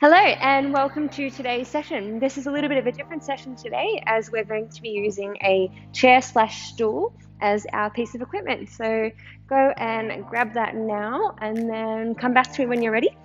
Hello and welcome to today's session. This is a little bit of a different session today as we're going to be using a chair/stool as our piece of equipment. So go and grab that now and then come back to me when you're ready.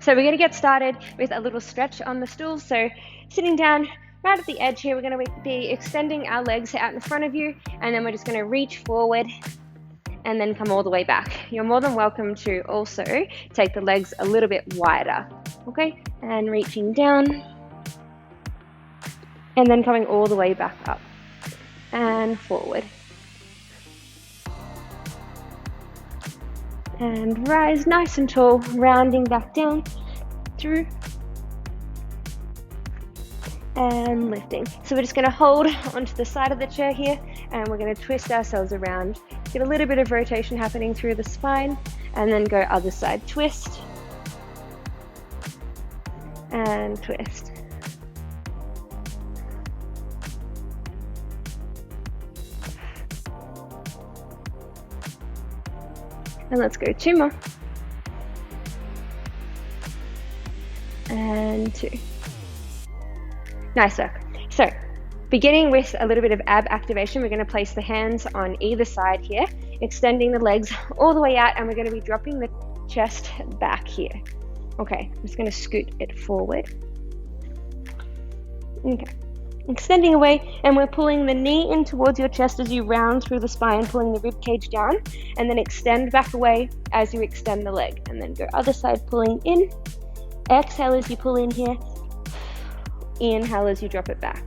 So we're going to get started with a little stretch on the stool. So sitting down right at the edge here, we're going to be extending our legs out in front of you, and then we're just going to reach forward and then come all the way back. You're more than welcome to also take the legs a little bit wider, okay? And reaching down, and then coming all the way back up and forward. And rise nice and tall, rounding back down, through, and lifting. So we're just going to hold onto the side of the chair here, and we're going to twist ourselves around. Get a little bit of rotation happening through the spine, and then go other side. Twist and twist. And let's go 2 more. And 2. Nice work. So, beginning with a little bit of ab activation, we're going to place the hands on either side here, extending the legs all the way out, and we're going to be dropping the chest back here. Okay, I'm just going to scoot it forward. Okay, extending away, and we're pulling the knee in towards your chest as you round through the spine, pulling the rib cage down, and then extend back away as you extend the leg, and then go other side, pulling in. Exhale as you pull in here. Inhale as you drop it back.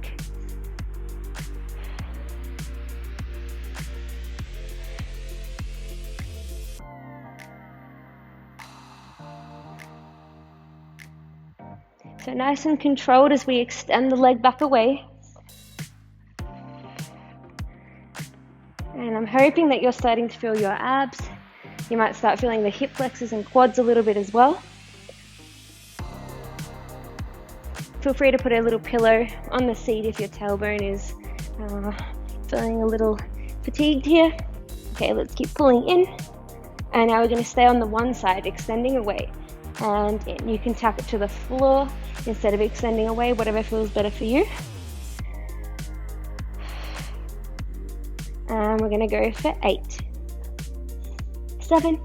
So nice and controlled as we extend the leg back away. And I'm hoping that you're starting to feel your abs. You might start feeling the hip flexors and quads a little bit as well. Feel free to put a little pillow on the seat if your tailbone is feeling a little fatigued here. Okay, let's keep pulling in. And now we're going to stay on the one side, extending away and in. You can tap it to the floor instead of extending away, whatever feels better for you. And we're going to go for 8, 7,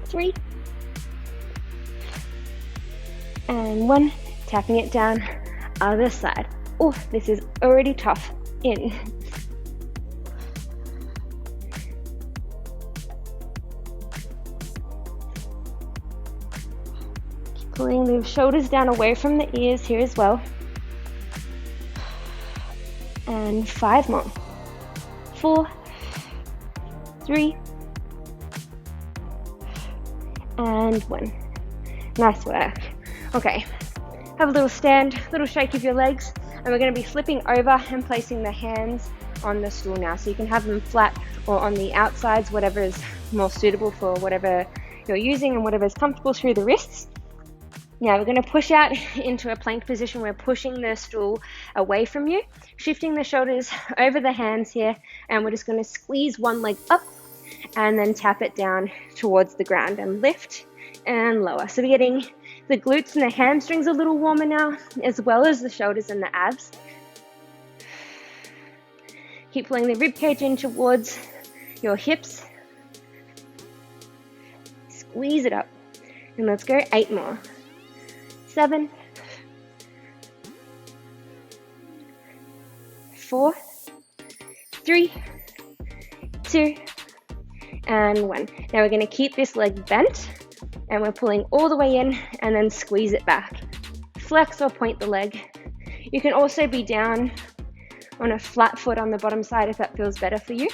3, and 1. Tapping it down, other side. Oh, this is already tough. In. Keep pulling the shoulders down away from the ears here as well. And 5 more. 4, 3, and 1. Nice work. Okay, have a little stand, little shake of your legs, and we're going to be flipping over and placing the hands on the stool now. So you can have them flat or on the outsides, whatever is more suitable for whatever you're using and whatever is comfortable through the wrists. Now we're going to push out into a plank position. We're pushing the stool away from you, shifting the shoulders over the hands here, and we're just going to squeeze one leg up and then tap it down towards the ground and lift and lower. So we're getting the glutes and the hamstrings a little warmer now, as well as the shoulders and the abs. Keep pulling the rib cage in towards your hips. Squeeze it up. And let's go 8 more. 7, 4, 3, 2, and 1. Now we're going to keep this leg bent, and we're pulling all the way in and then squeeze it back. Flex or point the leg. You can also be down on a flat foot on the bottom side if that feels better for you.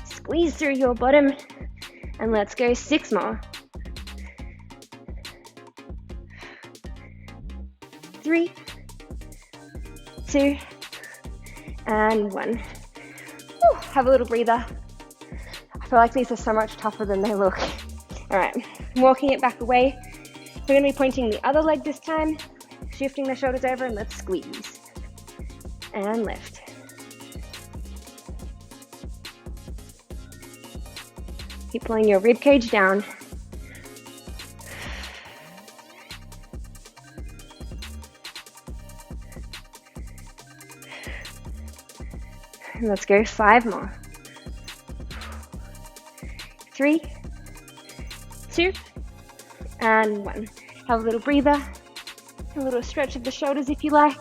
Squeeze through your bottom, and let's go 6 more. 3, 2, and 1. Have a little breather. I feel like these are so much tougher than they look. All right, walking it back away. We're going to be pointing the other leg this time, shifting the shoulders over, and let's squeeze and lift. Keep pulling your rib cage down. And let's go 5 more. 3, 2, and 1. Have a little breather, a little stretch of the shoulders if you like.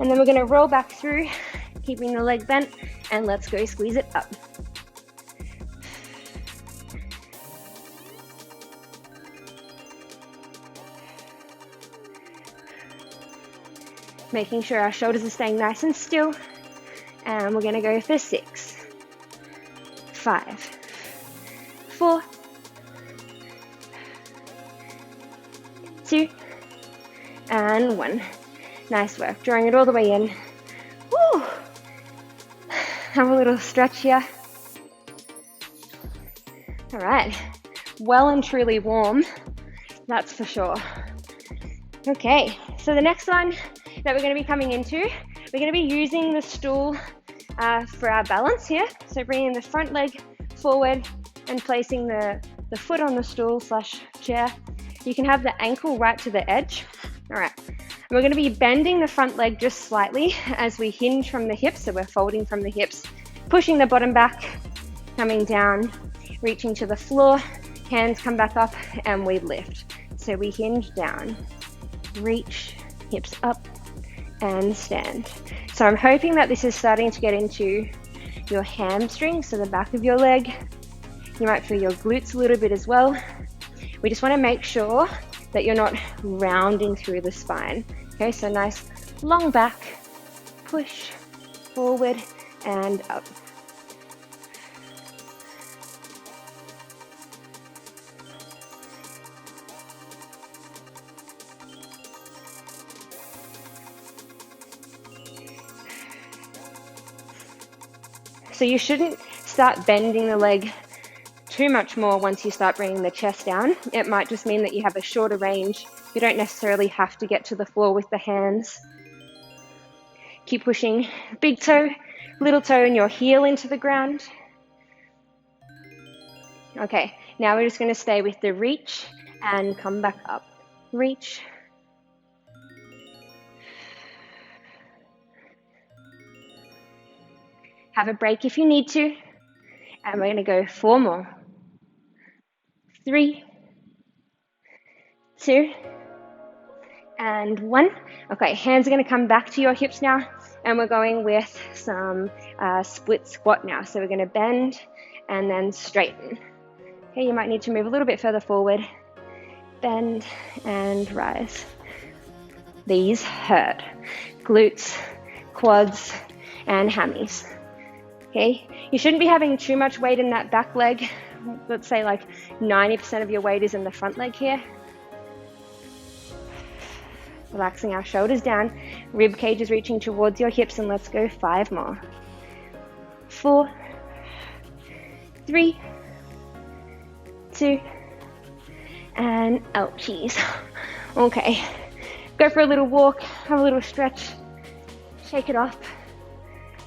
And then we're going to roll back through, keeping the leg bent, and let's go squeeze it up. Making sure our shoulders are staying nice and still. And we're going to go for 6, 5, 4, 2, and 1. Nice work. Drawing it all the way in. Woo! Have a little stretch here. All right. Well and truly warm. That's for sure. Okay. So the next one that we're going to be coming into, we're going to be using the stool for our balance here. So bringing the front leg forward and placing the foot on the stool / chair. You can have the ankle right to the edge. All right. We're going to be bending the front leg just slightly as we hinge from the hips. So we're folding from the hips, pushing the bottom back, coming down, reaching to the floor, hands come back up, and we lift. So we hinge down, reach, hips up, and stand. So I'm hoping that this is starting to get into your hamstrings, so the back of your leg. You might feel your glutes a little bit as well. We just want to make sure that you're not rounding through the spine. Okay, so nice long back, push, forward, and up. So you shouldn't start bending the leg too much more once you start bringing the chest down. It might just mean that you have a shorter range. You don't necessarily have to get to the floor with the hands. Keep pushing big toe, little toe, and your heel into the ground. Okay, now we're just going to stay with the reach and come back up. Reach. Have a break if you need to. And we're going to go 4 more. 3, 2, and 1. Okay, hands are going to come back to your hips now, and we're going with some split squat now. So we're going to bend and then straighten. Okay, you might need to move a little bit further forward. Bend and rise. These hurt. Glutes, quads, and hammies. Okay, you shouldn't be having too much weight in that back leg. Let's say like 90% of your weight is in the front leg here. Relaxing our shoulders down, rib cage is reaching towards your hips, and let's go 5 more. 4, 3, 2, and ouchies. Okay, go for a little walk, have a little stretch, shake it off.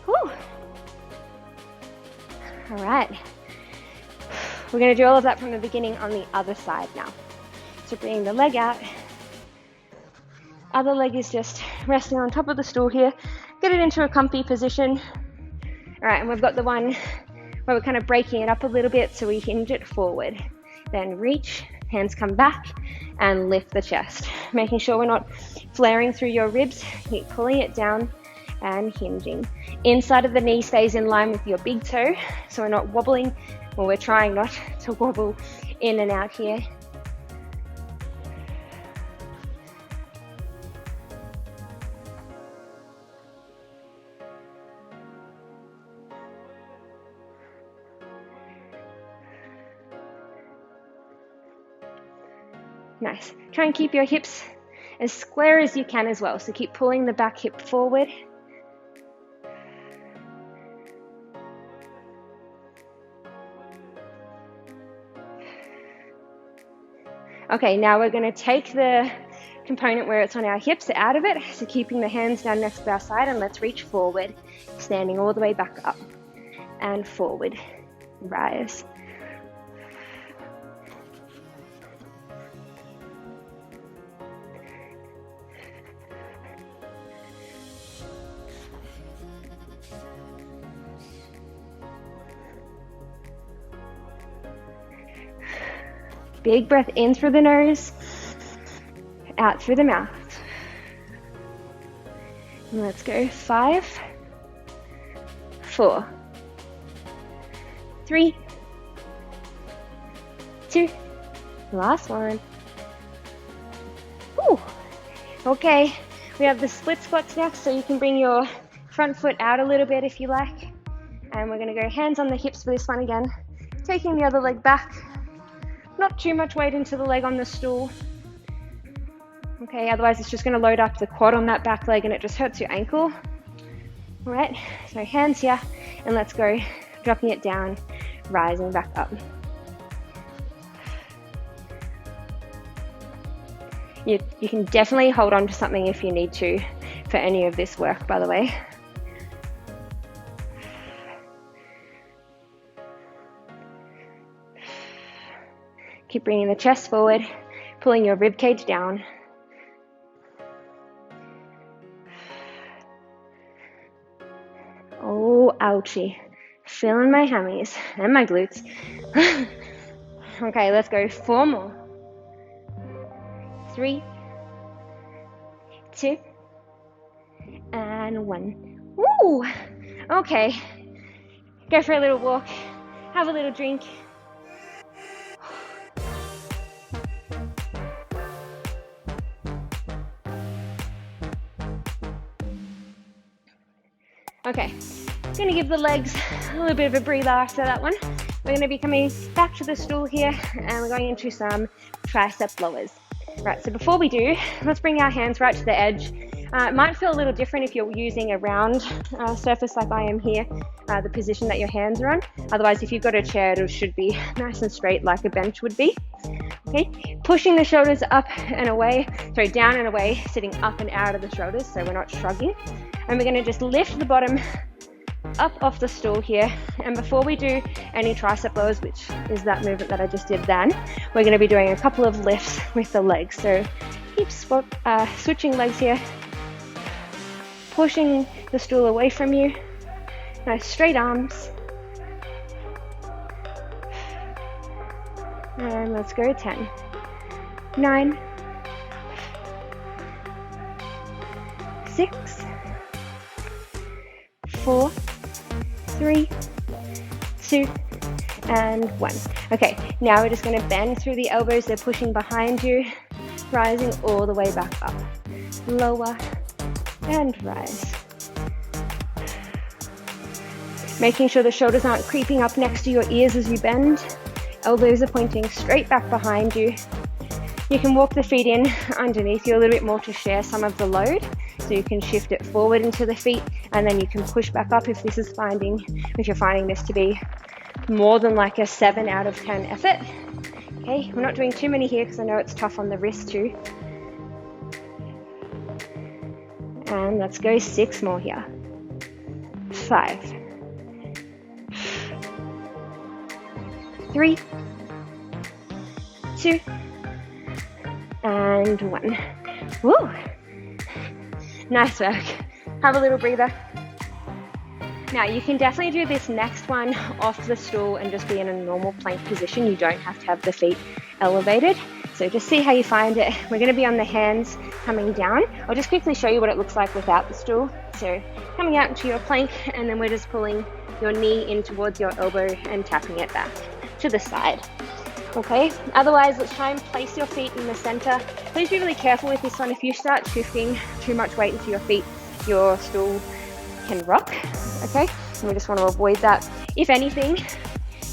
Whew. All right, we're going to do all of that from the beginning on the other side now. So bringing the leg out, other leg is just resting on top of the stool here. Get it into a comfy position. All right, and we've got the one where we're kind of breaking it up a little bit, so we hinge it forward. Then reach, hands come back, and lift the chest. Making sure we're not flaring through your ribs. Keep pulling it down and hinging. Inside of the knee stays in line with your big toe, so we're not wobbling, or we're trying not to wobble in and out here. Nice. Try and keep your hips as square as you can as well. So keep pulling the back hip forward. Okay, now we're going to take the component where it's on our hips out of it. So keeping the hands down next to our side, and let's reach forward, standing all the way back up and forward. Rise. Big breath in through the nose, out through the mouth. And let's go. 5, 4, 3, 2, last one. Ooh. Okay, we have the split squats next, so you can bring your front foot out a little bit if you like. And we're gonna go hands on the hips for this one again. Taking the other leg back. Not too much weight into the leg on the stool. Okay, otherwise it's just gonna load up the quad on that back leg and it just hurts your ankle. All right, so hands here, and let's go. Dropping it down, rising back up. You can definitely hold on to something if you need to for any of this work, by the way. Keep bringing the chest forward, pulling your rib cage down. Oh, ouchie. Feeling my hammies and my glutes. Okay, let's go. 4 more. 3, 2, and 1. Woo! Okay. Go for a little walk. Have a little drink. Okay, I'm gonna give the legs a little bit of a breather after that one. We're gonna be coming back to the stool here, and we're going into some tricep lowers. Right, so before we do, let's bring our hands right to the edge. It might feel a little different if you're using a round surface like I am here, the position that your hands are on. Otherwise, if you've got a chair, it should be nice and straight like a bench would be. Okay, pushing the shoulders up and away, sorry, down and away, sitting up and out of the shoulders so we're not shrugging. And we're gonna just lift the bottom up off the stool here. And before we do any tricep lowers, which is that movement that I just did then, we're going to be doing a couple of lifts with the legs. So keep switching legs here, pushing the stool away from you. Nice straight arms. And let's go. 10, 9, 6, 4, 3, 2, and 1. Okay, now we're just going to bend through the elbows. They're pushing behind you, rising all the way back up. Lower and rise. Making sure the shoulders aren't creeping up next to your ears as you bend. Elbows are pointing straight back behind you. You can walk the feet in underneath you a little bit more to share some of the load. So you can shift it forward into the feet, and then you can push back up if you're finding this to be more than like a 7 out of 10 effort. Okay, we're not doing too many here because I know it's tough on the wrist too. And let's go 6 more here. 5, 3, 2, and 1. Woo! Nice work. Have a little breather. Now you can definitely do this next one off the stool and just be in a normal plank position. You don't have to have the feet elevated. So just see how you find it. We're going to be on the hands coming down. I'll just quickly show you what it looks like without the stool. So coming out into your plank, and then we're just pulling your knee in towards your elbow and tapping it back to the side. Okay, otherwise let's try and place your feet in the center. Please be really careful with this one. If you start shifting too much weight into your feet, your stool can rock, okay? And we just want to avoid that. If anything,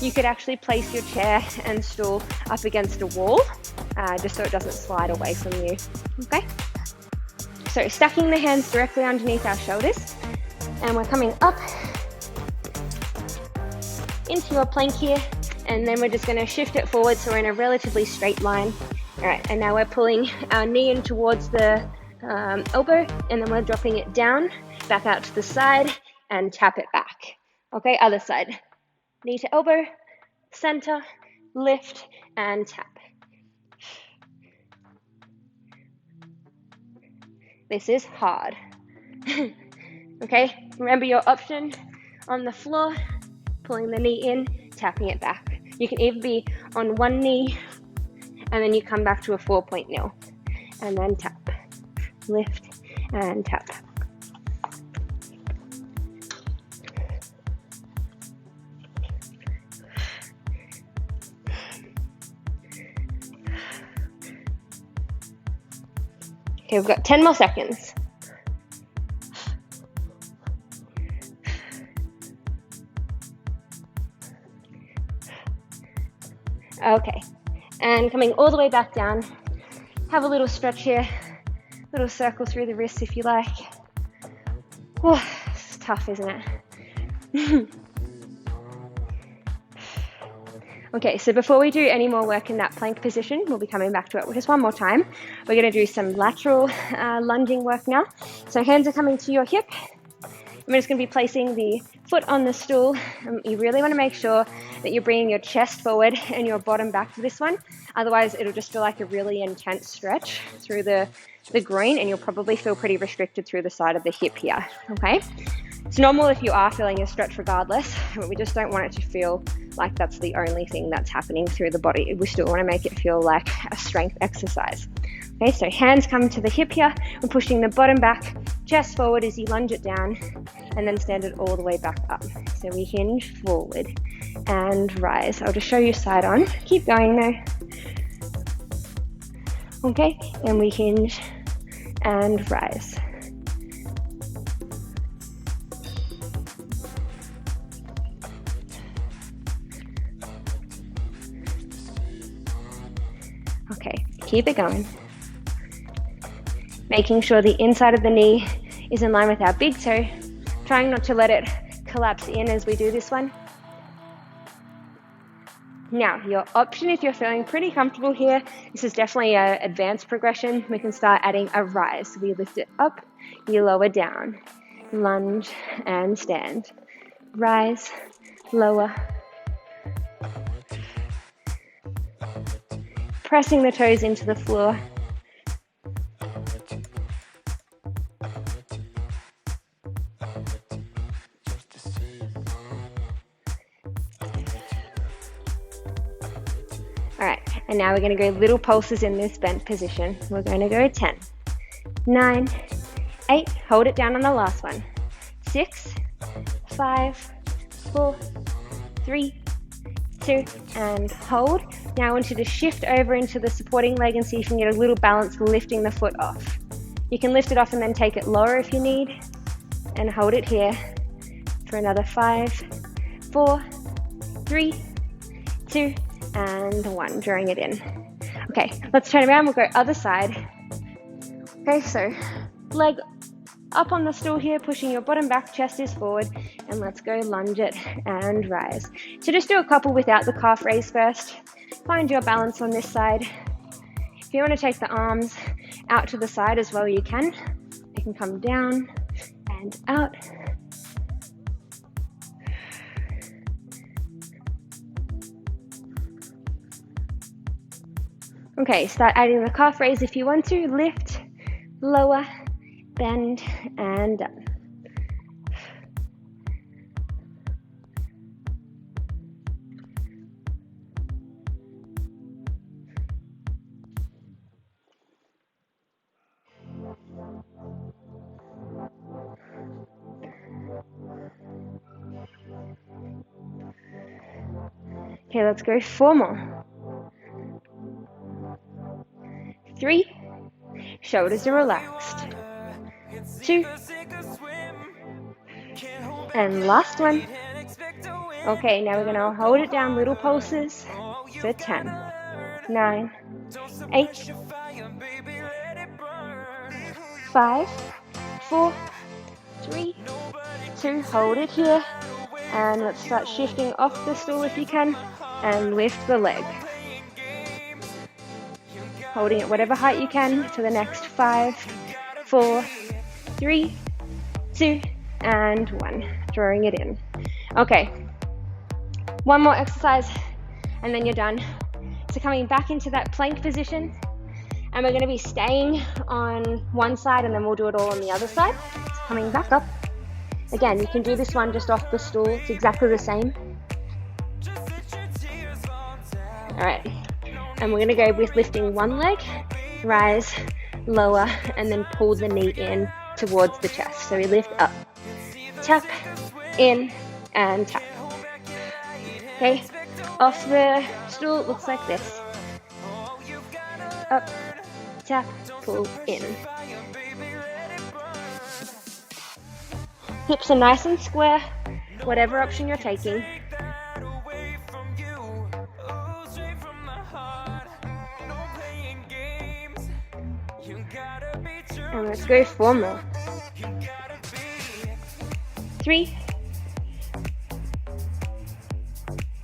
you could actually place your chair and stool up against a wall, just so it doesn't slide away from you, okay? So stacking the hands directly underneath our shoulders, and we're coming up into your plank here. And then we're just going to shift it forward so we're in a relatively straight line. All right, and now we're pulling our knee in towards the elbow, and then we're dropping it down, back out to the side, and tap it back. Okay, other side. Knee to elbow, center, lift, and tap. This is hard. Okay, remember your option on the floor, pulling the knee in, tapping it back. You can either be on one knee, and then you come back to a 4-point nil, and then tap, lift, and tap. Okay, we've got 10 more seconds. Okay, and coming all the way back down, have a little stretch here, little circle through the wrists if you like. Oh, it's tough, isn't it? Okay, so before we do any more work in that plank position, we'll be coming back to it just one more time. We're going to do some lateral lunging work now. So hands are coming to your hip. I'm just going to be placing the foot on the stool. You really want to make sure that you're bringing your chest forward and your bottom back for this one. Otherwise, it'll just feel like a really intense stretch through the groin, and you'll probably feel pretty restricted through the side of the hip here, okay? It's normal if you are feeling a stretch regardless, but we just don't want it to feel like that's the only thing that's happening through the body. We still want to make it feel like a strength exercise. Okay, so hands come to the hip here. We're pushing the bottom back, chest forward as you lunge it down, and then stand it all the way back up. So we hinge forward and rise. I'll just show you side on. Keep going though. Okay, and we hinge and rise. Okay, keep it going. Making sure the inside of the knee is in line with our big toe, trying not to let it collapse in as we do this one. Now, your option, if you're feeling pretty comfortable here, this is definitely an advanced progression. We can start adding a rise. So we lift it up, you lower down, lunge and stand. Rise, lower. Pressing the toes into the floor. All right, and now we're going to go little pulses in this bent position. We're going to go 10, 9, 8, hold it down on the last one, 6, 5, 4, 3, 2, and hold. Now I want you to shift over into the supporting leg and see if you can get a little balance lifting the foot off. You can lift it off and then take it lower if you need, and hold it here for another 5, 4, 3, 2, and 1, drawing it in. Okay, let's turn around, we'll go other side. Okay, so leg up on the stool here, pushing your bottom back, chest is forward, and let's go lunge it and rise. So just do a couple without the calf raise first. Find your balance on this side. If you want to take the arms out to the side as well, you can. You can come down and out. Okay, start adding the calf raise if you want to. Lift, lower, bend, and done. Okay, let's go 4 more. 3, shoulders are relaxed. 2, and last one. Okay, now we're gonna hold it down, little pulses for 10, 9, 8, 5, 4, 3, 2, hold it here, and let's start shifting off the stool if you can, and lift the leg. Holding it whatever height you can for the next 5, 4, 3, 2, and 1. Drawing it in. Okay, one more exercise and then you're done. So coming back into that plank position, and we're going to be staying on one side and then we'll do it all on the other side. So coming back up. Again, you can do this one just off the stool. It's exactly the same. All right. And we're gonna go with lifting one leg, rise, lower, and then pull the knee in towards the chest. So we lift up, tap, in, and tap. Okay, off the stool, it looks like this. Up, tap, pull, in. Hips are nice and square, whatever option you're taking. And let's go 4 more. 3,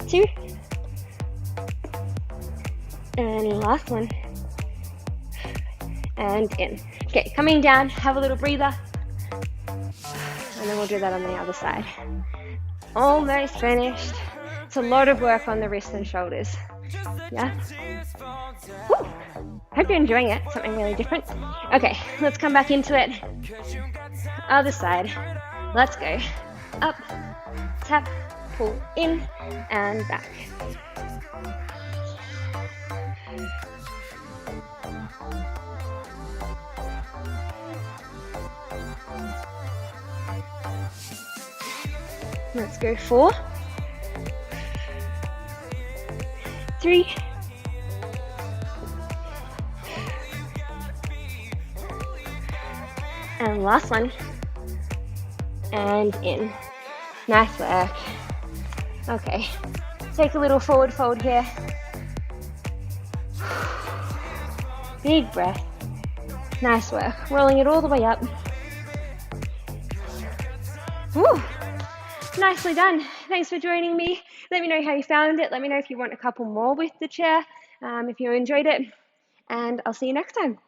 2, and last one. And in. Okay, coming down, have a little breather. And then we'll do that on the other side. Almost finished. It's a lot of work on the wrists and shoulders. Yeah? Woo. Hope you're enjoying it. Something really different. Okay, let's come back into it. Other side. Let's go. Up, tap, pull in, and back. Let's go 4, 3, 2, and last one, and in. Nice work. Okay, take a little forward fold here. Big breath. Nice work. Rolling it all the way up. Woo. Nicely done. Thanks for joining me. Let me know how you found it. Let me know if you want a couple more with the chair, if you enjoyed it. And I'll see you next time.